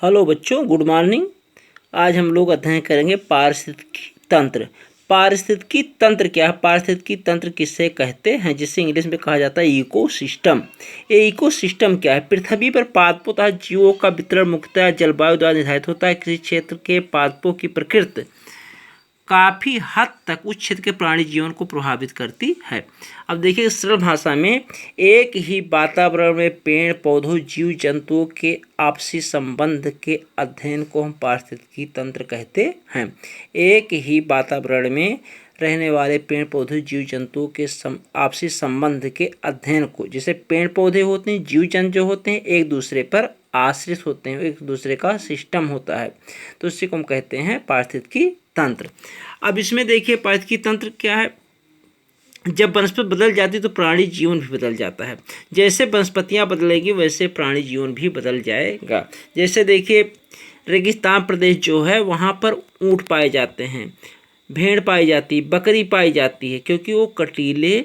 Hello बच्चों, good morning. आज हम लोग अध्ययन करेंगे पारिस्थितिकी तंत्र। पारिस्थितिकी तंत्र क्या है? पारिस्थितिकी तंत्र किसे कहते हैं, जिसे इंग्लिश में कहा जाता है इकोसिस्टम। ये इकोसिस्टम क्या है? पृथ्वी पर पादपों तथा जीवों का वितरण मुख्यतः जलवायु द्वारा निर्धारित होता है। किसी क्षेत्र के पादपों की प्रकृति काफ़ी हद तक उस क्षेत्र के प्राणी जीवन को प्रभावित करती है। अब देखिए सरल भाषा में, एक ही वातावरण में पेड़ पौधों जीव जंतुओं के आपसी संबंध के अध्ययन को हम पारिस्थितिकी तंत्र कहते हैं। एक ही वातावरण में रहने वाले पेड़ पौधे जीव जंतुओं के आपसी संबंध के अध्ययन को, जैसे पेड़ पौधे होते हैं, जीव जंतु जो होते हैं एक दूसरे पर आश्रित होते हैं, एक दूसरे का सिस्टम होता है, तो इसी को हम कहते हैं पारिस्थितिकी तंत्र। अब इसमें देखिए पारिस्थितिकी तंत्र क्या है। जब वनस्पति बदल जाती है तो प्राणी जीवन भी बदल जाता है। जैसे वनस्पतियां बदलेगी वैसे प्राणी जीवन भी बदल जाएगा। जैसे देखिए रेगिस्तान प्रदेश जो है वहाँ पर ऊँट पाए जाते हैं, भेड़ पाई जाती है, बकरी पाई जाती है, क्योंकि वो कटीले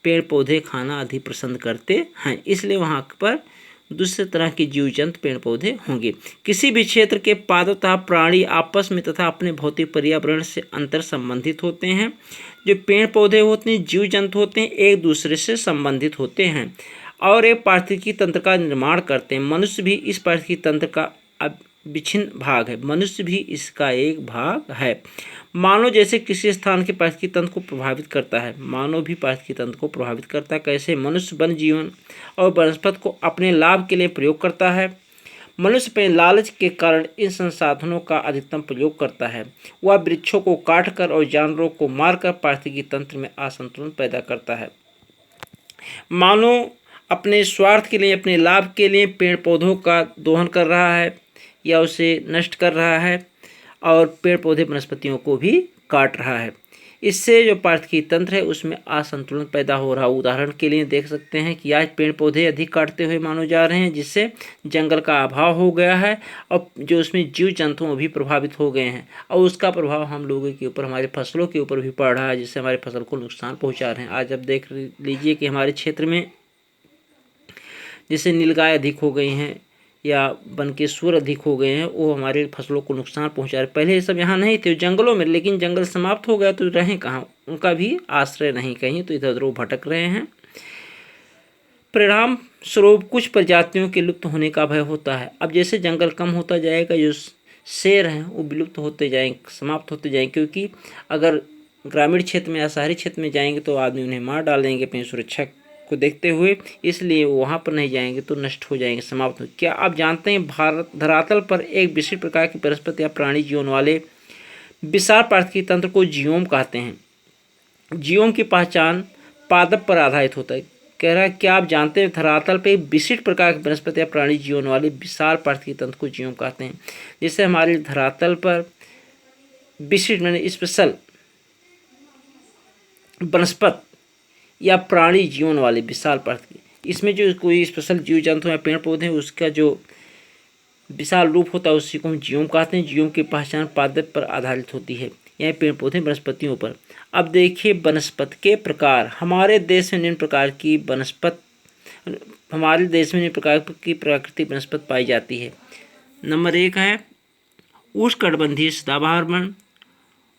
पेड़ पौधे खाना अधिक पसंद करते हैं, इसलिए वहाँ पर दूसरे तरह के जीव जंतु पेड़ पौधे होंगे। किसी भी क्षेत्र के पादप तथा प्राणी आपस में तथा अपने भौतिक पर्यावरण से अंतर संबंधित होते हैं। जो पेड़ पौधे होते हैं, जीव जंतु होते हैं, एक दूसरे से संबंधित होते हैं और एक पारिस्थितिकी तंत्र का निर्माण करते हैं। मनुष्य भी इस पारिस्थितिकी तंत्र का अविच्छिन्न भाग है। मनुष्य भी इसका एक भाग है। मानव जैसे किसी स्थान के पारिस्थितिकी तंत्र को प्रभावित करता है, मानव भी पारिस्थितिकी तंत्र को प्रभावित करता है। कैसे? मनुष्य वन जीवन और वनस्पति को अपने लाभ के लिए प्रयोग करता है। मनुष्य अपने लालच के कारण इन संसाधनों का अधिकतम प्रयोग करता है। वह वृक्षों को काटकर और जानवरों को मारकर पारिस्थितिकी तंत्र में असंतुलन पैदा करता है। मानव अपने स्वार्थ के लिए, अपने लाभ के लिए पेड़ पौधों का दोहन कर रहा है या उसे नष्ट कर रहा है और पेड़ पौधे वनस्पतियों को भी काट रहा है। इससे जो पारिस्थितिकी तंत्र है उसमें असंतुलन पैदा हो रहा है। उदाहरण के लिए देख सकते हैं कि आज पेड़ पौधे अधिक काटते हुए माने जा रहे हैं, जिससे जंगल का अभाव हो गया है और जो उसमें जीव जंतु भी प्रभावित हो गए हैं और उसका प्रभाव हम लोगों के ऊपर, हमारे फसलों के ऊपर भी पड़ रहा है, जिससे हमारे फसल को नुकसान पहुँचा रहे हैं। आज अब देख लीजिए कि हमारे क्षेत्र में जैसे नीलगाय अधिक हो गई हैं या वन के सूअर अधिक हो गए हैं, वो हमारे फसलों को नुकसान पहुंचा रहे। पहले ये सब यहाँ नहीं थे, जंगलों में, लेकिन जंगल समाप्त हो गया तो रहें कहाँ, उनका भी आश्रय नहीं कहीं, तो इधर उधर वो भटक रहे हैं। परिणाम स्वरूप कुछ प्रजातियों के लुप्त होने का भय होता है। अब जैसे जंगल कम होता जाएगा, जो शेर हैं वो विलुप्त होते जाएंगे, समाप्त होते जाएंगे, क्योंकि अगर ग्रामीण क्षेत्र में या शहरी क्षेत्र में जाएंगे तो आदमी उन्हें मार डालेंगे अपनी सुरक्षा को देखते हुए, इसलिए वहाँ पर नहीं जाएंगे तो नष्ट हो जाएंगे, समाप्त हो। क्या आप जानते हैं भारत धरातल पर एक विशिष्ट प्रकार की वनस्पति या प्राणी जीवन वाले विशाल पारिस्थितिकी तंत्र को जीवोम कहते हैं। जीवोम की पहचान पादप पर आधारित होता है। कह रहा है क्या आप जानते हैं धरातल पर एक विशिष्ट प्रकार की वनस्पति या प्राणी जीवन वाले विशाल पारिस्थितिकी तंत्र को जीवोम कहते हैं। जैसे हमारे धरातल पर विशिष्ट मैंने स्पेशल वनस्पति या प्राणी जीवन वाले विशाल पारिस्थितिकी, इसमें जो कोई स्पेशल जीव जंतु या पेड़ पौधे हैं उसका जो विशाल रूप होता है उसी को हम जीवोम कहते हैं। जीवोम की पहचान पादप पर आधारित होती है, यानी पेड़ पौधे वनस्पतियों पर। अब देखिए वनस्पति के प्रकार। हमारे देश में निम्न प्रकार की प्राकृतिक वनस्पति पाई जाती है। नंबर 1 है उष्णकटिबंधीय सदाबहार वन,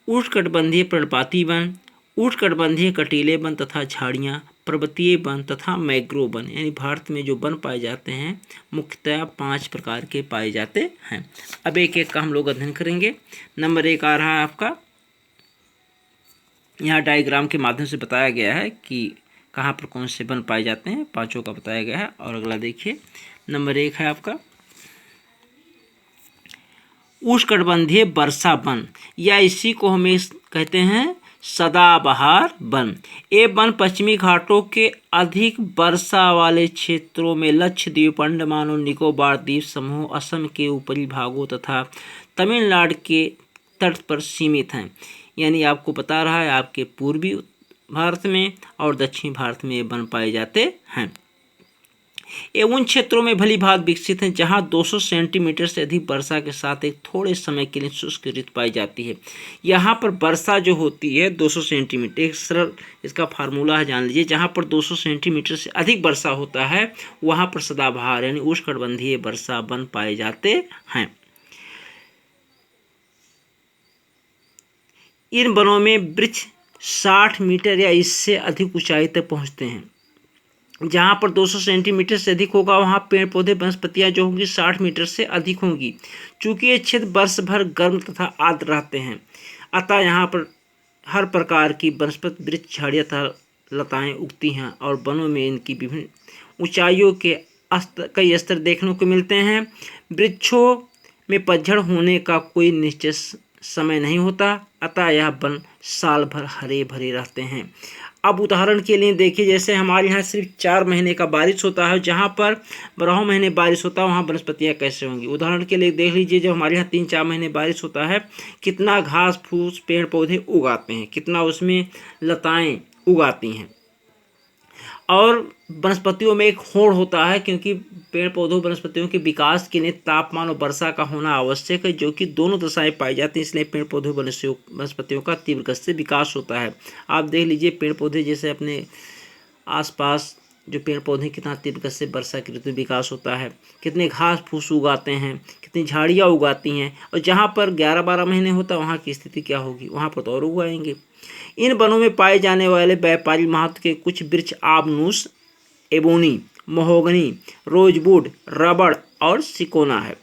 उष्णकटिबंधीय पर्णपाती वन, उष्णकटिबंधीय कटीले वन तथा झाड़ियाँ, पर्वतीय वन तथा मैंग्रोव वन। यानी भारत में जो वन पाए जाते हैं मुख्यतः 5 प्रकार के पाए जाते हैं। अब एक एक का हम लोग अध्ययन करेंगे। नंबर 1 आ रहा है आपका, यहाँ डायग्राम के माध्यम से बताया गया है कि कहाँ पर कौन से वन पाए जाते हैं, 5 का बताया गया है। और अगला देखिए, नंबर 1 है आपका उष्णकटिबंधीय वर्षा वन, या इसी को हमें कहते हैं सदाबहार वन। ये वन पश्चिमी घाटों के अधिक वर्षा वाले क्षेत्रों में लक्षद्वीप, अंडमान और निकोबार द्वीप समूह, असम के ऊपरी भागों तथा तमिलनाडु के तट पर सीमित हैं। यानी आपको बता रहा है आपके पूर्वी भारत में और दक्षिणी भारत में ये वन पाए जाते हैं। ये उन क्षेत्रों में भली भांति विकसित हैं जहां 200 सेंटीमीटर से अधिक वर्षा के साथ एक थोड़े समय के लिए शुष्क ऋतु पाई जाती है। यहाँ पर वर्षा जो होती है 200 सेंटीमीटर, एक सरल इसका फार्मूला है, जान लीजिए। जहाँ पर 200 सेंटीमीटर से अधिक वर्षा होता है वहाँ पर सदाबहार यानी उष्णकटिबंधीय वर्षा वन पाए जाते हैं। इन वनों में वृक्ष 60 मीटर या इससे अधिक ऊंचाई तक पहुँचते हैं। जहाँ पर 200 सेंटीमीटर से अधिक होगा वहाँ पेड़ पौधे वनस्पतियाँ जो होंगी 60 मीटर से अधिक होंगी। चूँकि ये क्षेत्र वर्ष भर गर्म तथा आर्द्र रहते हैं, अतः यहाँ पर हर प्रकार की वनस्पति, वृक्ष, झाड़ियाँ तथा लताएँ उगती हैं और वनों में इनकी विभिन्न ऊंचाइयों के कई स्तर देखने को मिलते हैं। वृक्षों में पतझड़ होने का कोई निश्चित समय नहीं होता, अतः यह वन साल भर हरे भरे रहते हैं। अब उदाहरण के लिए देखिए, जैसे हमारे यहाँ सिर्फ 4 महीने का बारिश होता है, जहाँ पर 12 महीने बारिश होता है वहाँ वनस्पतियाँ कैसे होंगी। उदाहरण के लिए देख लीजिए, जब हमारे यहाँ 3-4 महीने बारिश होता है कितना घास फूस पेड़ पौधे उगाते हैं, कितना उसमें लताएँ उगाती हैं। और वनस्पतियों में एक होड़ होता है, क्योंकि पेड़ पौधों वनस्पतियों के विकास के लिए तापमान और वर्षा का होना आवश्यक है, जो कि दोनों दशाएं पाई जाती हैं। इसलिए पेड़ पौधों वनस्पतियों का तीव्र गति से विकास होता है। आप देख लीजिए पेड़ पौधे जैसे अपने आसपास जो पेड़ पौधे कितना तीव्र गति से वर्षा की ऋतु विकास होता है, कितने घास फूस उगाते हैं, कितनी झाड़ियाँ उगाती हैं। और जहाँ पर 11-12 महीने होता है वहाँ की स्थिति क्या होगी, वहाँ पर तो और उगाएंगे। इन वनों में पाए जाने वाले व्यापारिक महत्व के कुछ वृक्ष आबनूस, एबोनी, महोगनी, रोजवुड, रबड़ और सिकोना है।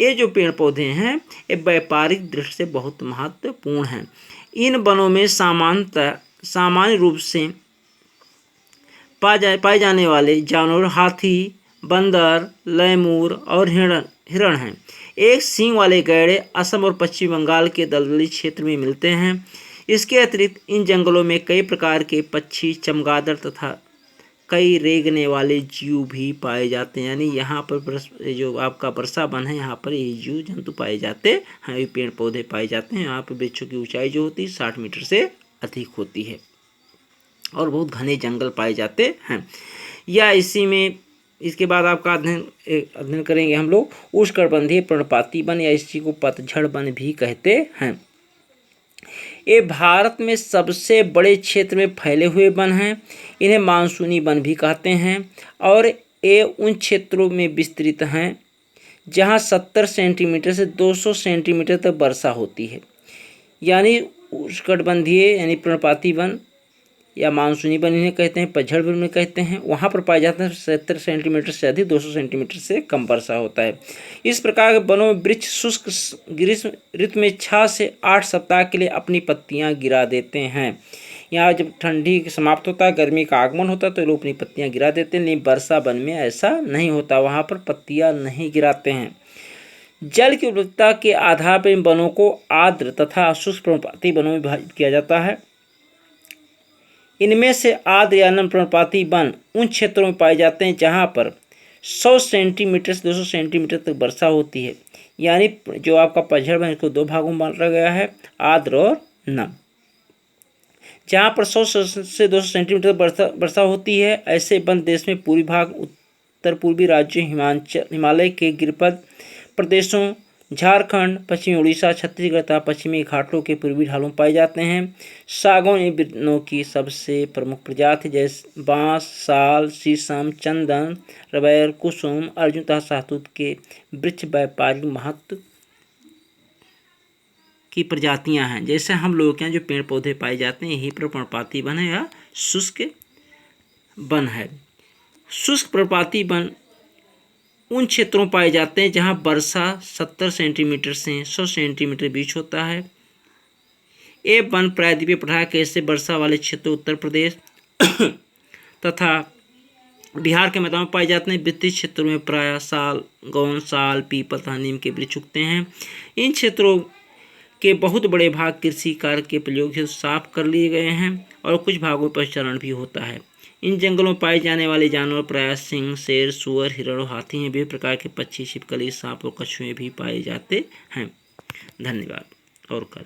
ये जो पेड़ पौधे हैं ये व्यापारिक दृष्टि से बहुत महत्वपूर्ण हैं। इन वनों में सामान्य रूप से पाए जाने वाले जानवर हाथी, बंदर, लैमूर और हिरण हैं। एक सींग वाले गैंडे असम और पश्चिम बंगाल के दलदली क्षेत्र में मिलते हैं। इसके अतिरिक्त इन जंगलों में कई प्रकार के पक्षी, चमगादड़ तथा कई रेंगने वाले जीव भी पाए जाते हैं। यानी यहाँ पर जो आपका वर्षा वन है यहाँ पर ये जीव जंतु पाए जाते हैं, ये पेड़ पौधे पाए जाते हैं। यहाँ पर वृक्षों की ऊंचाई जो होती है 60 मीटर से अधिक होती है और बहुत घने जंगल पाए जाते हैं। या इसी में इसके बाद आपका अध्ययन करेंगे हम लोग उष्णकटिबंधीय पर्णपाती वन, या इसी को पतझड़ वन भी कहते हैं। ये भारत में सबसे बड़े क्षेत्र में फैले हुए वन हैं। इन्हें मानसूनी वन भी कहते हैं और ये उन क्षेत्रों में विस्तृत हैं जहाँ 70 सेंटीमीटर से 200 सेंटीमीटर तक वर्षा होती है। यानी उष्णकटिबंधीय यानी पर्णपाती वन या मानसूनी वन इन्हें कहते हैं, पतझड़ वन में कहते हैं। वहाँ पर पाए जाते हैं 70 सेंटीमीटर से अधिक, 200 सेंटीमीटर से कम वर्षा होता है। इस प्रकार के वनों में वृक्ष शुष्क ग्रीष्म ऋतु में 6 से 8 सप्ताह के लिए अपनी पत्तियाँ गिरा देते हैं। यहाँ जब ठंडी समाप्त होता है, गर्मी का आगमन होता है तो लोग अपनी पत्तियाँ गिरा देते हैं, लेकिन वर्षा वन में ऐसा नहीं होता, वहाँ पर पत्तियाँ नहीं गिराते हैं। जल की उपलब्धता के आधार पर इन वनों को आर्द्र तथा शुष्क पर्णपाती वनों में विभाजित किया जाता है। इनमें से आर्द्र या नम पर्णपाती वन उन क्षेत्रों में पाए जाते हैं जहाँ पर 100 सेंटीमीटर से 200 सेंटीमीटर तक वर्षा होती है। यानी जो आपका पतझड़ वन इसको 2 भागों में बांटा गया है, आर्द्र और नम। जहाँ पर 100 से 200 सेंटीमीटर वर्षा होती है, ऐसे वन देश में पूर्वी भाग, उत्तर पूर्वी राज्यों, हिमालय के गिरिपद प्रदेशों, झारखंड, पश्चिमी उड़ीसा, छत्तीसगढ़ तथा पश्चिमी घाटों के पूर्वी ढालों में पाए जाते हैं। सागौन इन वनों की सबसे प्रमुख प्रजाति जैसे बांस, साल, शीशम, चंदन, रबैर, कुसुम, अर्जुन तथा शहतूत के वृक्ष व्यापारिक महत्व की प्रजातियां हैं। जैसे हम लोगों के यहाँ जो पेड़ पौधे पाए जाते हैं यही पर पर्णपाती वन है या शुष्क वन है। शुष्क पर्णपाती वन उन क्षेत्रों में पाए जाते हैं जहां वर्षा 70 सेंटीमीटर से 100 सेंटीमीटर बीच होता है। ये वन प्रायद्वीपीय पठार के ऐसे वर्षा वाले क्षेत्रों उत्तर प्रदेश तथा बिहार के मैदानों में पाए जाते हैं। विस्तृत क्षेत्रों में प्रायः साल, गौन, साल, पीपल तथा नीम के वृक्ष उगते हैं। इन क्षेत्रों के बहुत बड़े भाग कृषि कार्य के प्रयोग से साफ कर लिए गए हैं और कुछ भागों पर चारण भी होता है। इन जंगलों में पाए जाने वाले जानवर प्रायः सिंह, शेर, सुअर, हिरण और हाथी हैं। विभिन्न प्रकार के पक्षी, छिपकली, सांप और कछुए भी पाए जाते हैं। धन्यवाद और कल।